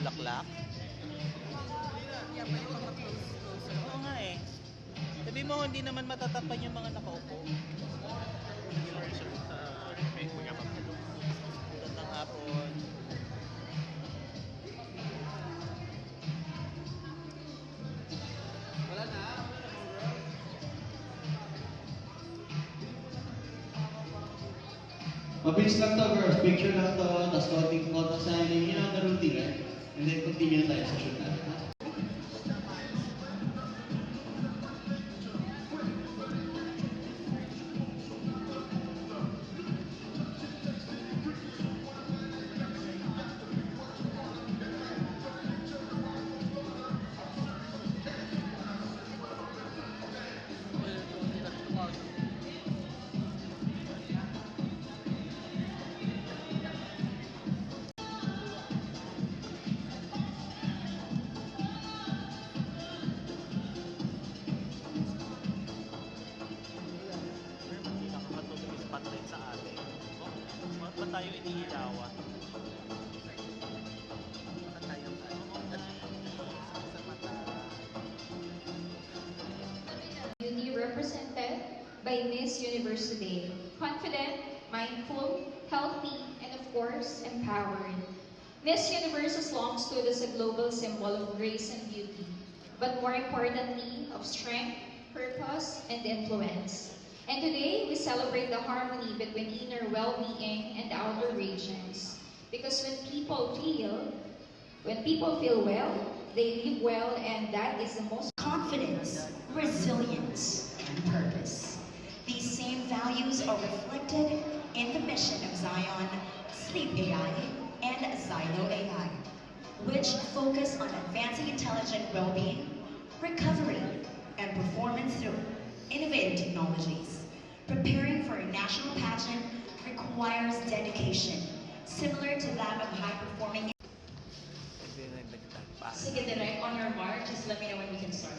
bulaklak. Oo nga eh. Sabi mo, hindi naman matatapan yung mga nakaupo. Magandang hapon. Mabilis lang to, girls. Picture lang to, tapos konting signing, you know the routine, right? And then continue na tayo sa shoot natin. Ha? Hindi nakakatulog yung spotlight sa atin. Bakit ba tayo iniilawan? Bakit tayo sa mata? Beauty represented by Miss Universe today. Confident, mindful, healthy, and of course, empowered. Miss Universe has long stood as a global symbol of grace and beauty, but more importantly, of strength, purpose, and influence. And today, we celebrate the harmony between inner well-being and outer radiance. Because when people feel well, they live well, and that is the most confidence, resilience, and purpose. These same values are reflected in the mission of Zion, Sleep AI, and Xylo AI, which focus on advancing intelligent well-being, recovery, and performance through innovative technologies. Preparing for a national pageant requires dedication, similar to that of high-performing. Sige, direct on your mark. Just let me know when we can start.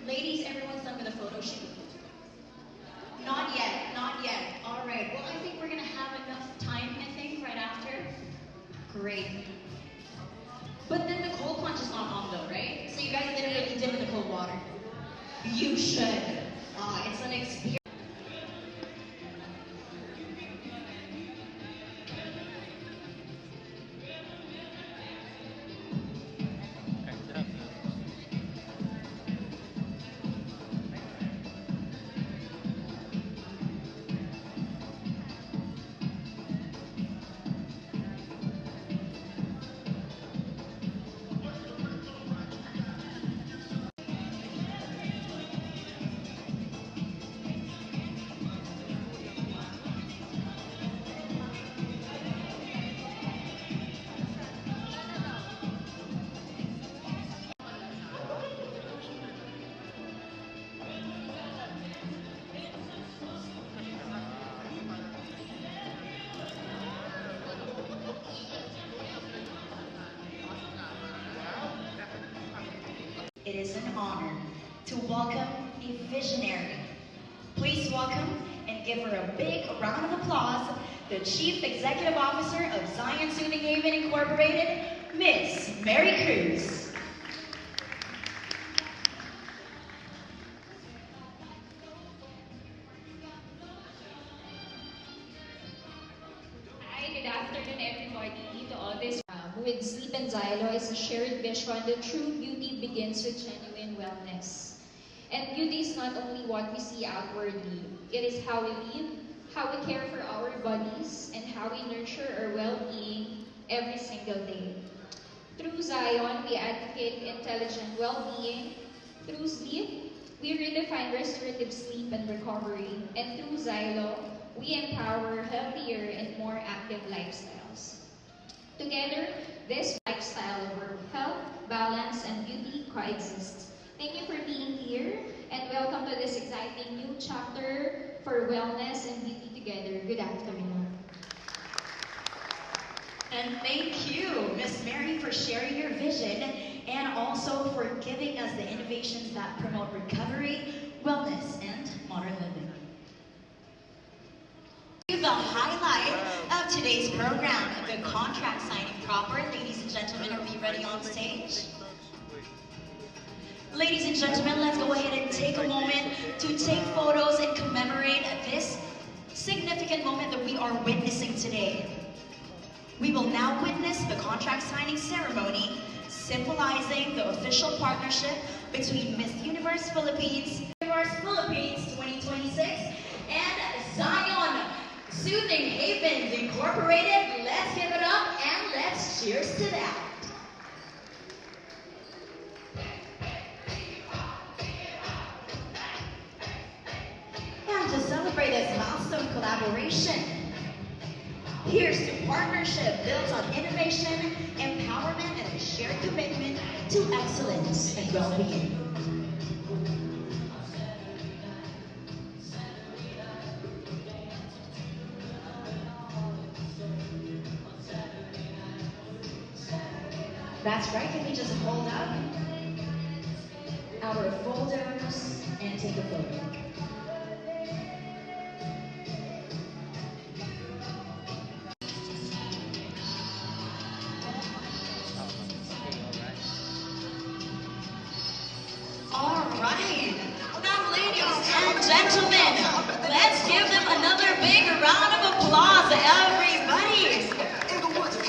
Ladies, everyone's done with the photo shoot. Not yet, not yet. All right. Well, I think we're gonna have enough time. I think right after. Great. But then the cold plunge is not on though, right? So you guys didn't really dip in the cold water. You should. It's an experience. It is an honor to welcome a visionary. Please welcome and give her a big round of applause, the Chief Executive Officer of Zion Soothing Haven Incorporated, Miss Mary Cruz. Hi, good afternoon everybody to all this. With Sleep and Xylo is a shared vision that true beauty begins with genuine wellness. And beauty is not only what we see outwardly, it is how we live, how we care for our bodies, and how we nurture our well-being every single day. Through Zion, we advocate intelligent well-being. Through sleep, we redefine restorative sleep and recovery. And through Xylo, we empower healthier and more active lifestyles. Together, this lifestyle where health, balance, and beauty coexist. Thank you for being here, and welcome to this exciting new chapter for wellness and beauty together. Good afternoon. And thank you, Miss Mary, for sharing your vision and also giving us the innovations that promote recovery, wellness, and modern living. The highlight of today's program, the contract signing proper. Ladies and gentlemen, are we ready on stage? Ladies and gentlemen, let's go ahead and take a moment to take photos and commemorate this significant moment that we are witnessing today. We will now witness the contract signing ceremony, symbolizing the official partnership between Miss Universe Philippines, 2026, and Zion Soothing Havens Incorporated. Let's give it up and let's cheers to that. And to celebrate this milestone collaboration, here's to partnership built on innovation, empowerment, and a shared commitment to excellence and well-being. That's right, can we just hold up our folders and take a photo? All right. Now, ladies and gentlemen, let's give them another big round of applause, everybody,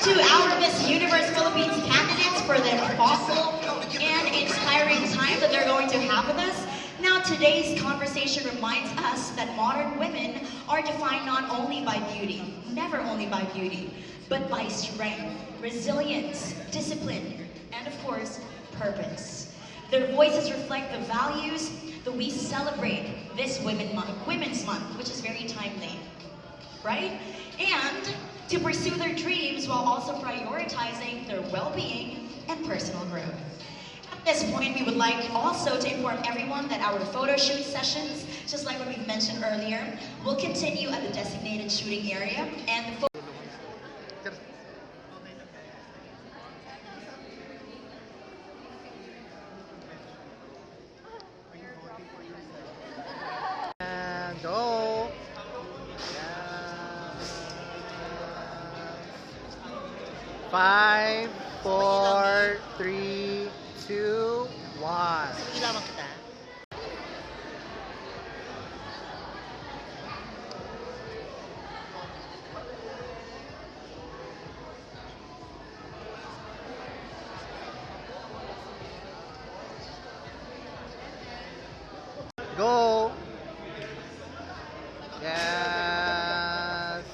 to our Miss Universe Philippines candidates for their thoughtful and inspiring time that they're going to have with us. Now, today's conversation reminds us that modern women are defined not only by beauty, never only by beauty, but by strength, resilience, discipline, and of course, purpose. Their voices reflect the values that we celebrate this Women's Month, which is very timely, right? And to pursue their dreams while also prioritizing their well-being and personal growth. At this point, we would like also to inform everyone that our photo shoot sessions, just like what we mentioned earlier, will continue at the designated shooting area, and the And go. Five, 4, 3, 2, 1. Ilaman kita. Go. Yes.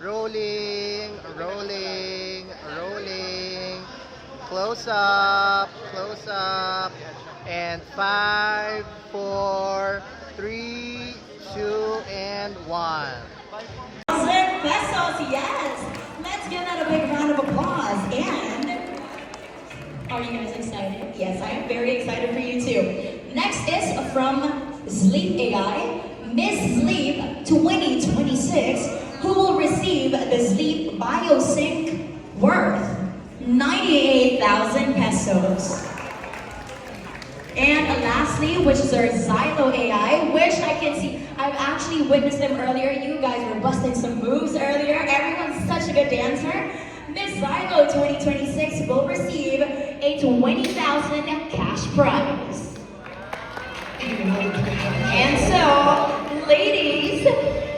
Rolling, rolling, rolling. Close up, and 5, 4, 3, 2, and 1. pesos, yes! Let's give that a big round of applause. And are you guys excited? Yes, I am very excited for you too. Next is from Sleep AI, Miss Sleep 2026, who will receive the Sleep BioSync worth 98,000 pesos. And lastly, which is our Xylo AI, which I can see, I've actually witnessed them earlier. You guys were busting some moves earlier. Everyone's such a good dancer. Miss Xylo 2026 will receive a 20,000 cash prize. And so, ladies,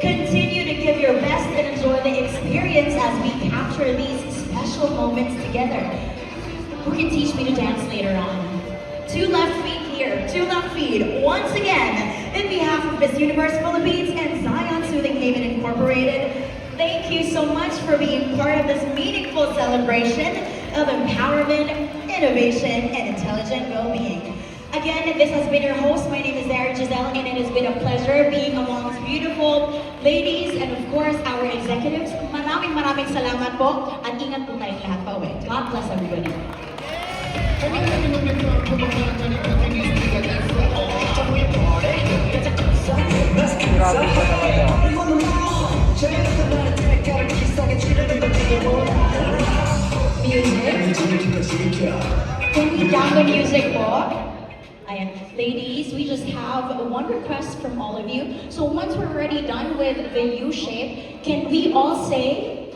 continue to give your best and enjoy the experience as we capture these special moments together. Who can teach me to dance later on? 2 left feet here, 2 left feet. Once again, in behalf of Miss Universe Philippines and Zion Soothing Haven Incorporated, thank you so much for being part of this meaningful celebration of empowerment, innovation, and intelligent well-being. Again, this has been your host. My name is Zara Giselle, and it has been a pleasure being amongst beautiful ladies and of course our executives. Maraming salamat po at ingat po tayong lahat pa uwi. God bless everybody. Music? Can we down the music po? Ayan. Ladies, we just have one request from all of you. So once we're already done with the U shape, can we all say,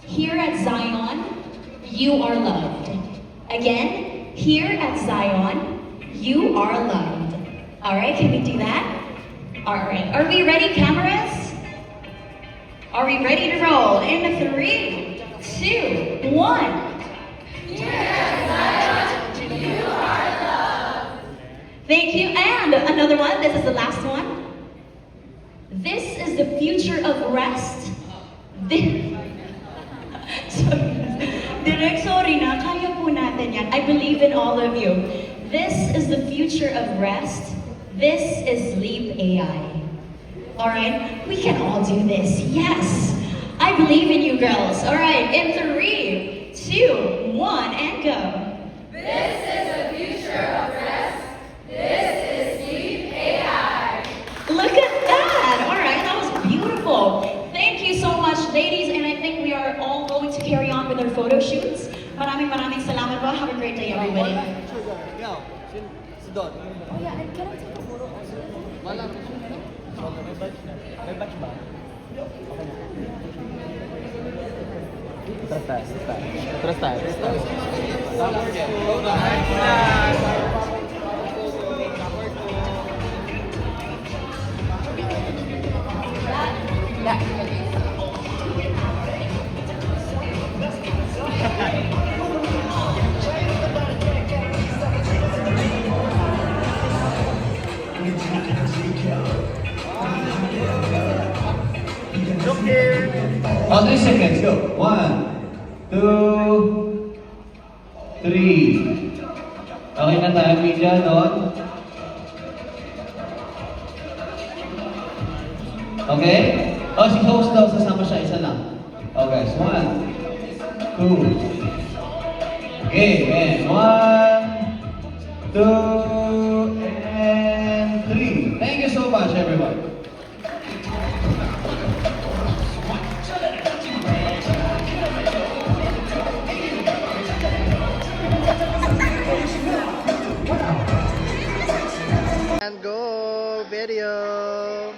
here at Zion, you are loved. Again, here at Zion, you are loved. All right, can we do that? All right, are we ready, cameras? Are we ready to roll? In 3, 2, 1. Thank you. And another one. This is the last one. This is the future of rest. Direk, sorry na. Kaya po natin yan. I believe in all of you. This is the future of rest. This is Sleep AI. Alright? We can all do this. Yes. I believe in you girls. Alright. In 3, 2, 1, and go. This is the future of rest. This is Sleep AI. Look at that! Alright, that was beautiful. Thank you so much, ladies, and I think we are all going to carry on with our photo shoots. Maraming salamat po. Have a great day, everybody. Si Don. Oh yeah, can I take a photo also? Wala. May batch ba? Atras tayo. Look here. 3 seconds, go. 1, 2, 3. Okay na tayo, media, Don? Okay? Oh, si host daw, sasama siya, isa lang. Okay, so 1, 2. Okay, and 1, 2, and 3. Thank you so much, everyone. And go video.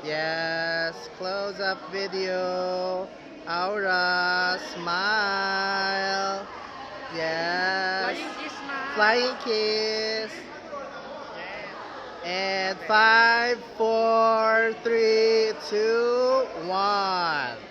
Yes, close up video. Aura, smile. Yes. Flying kiss. And 5, 4, 3, 2, 1.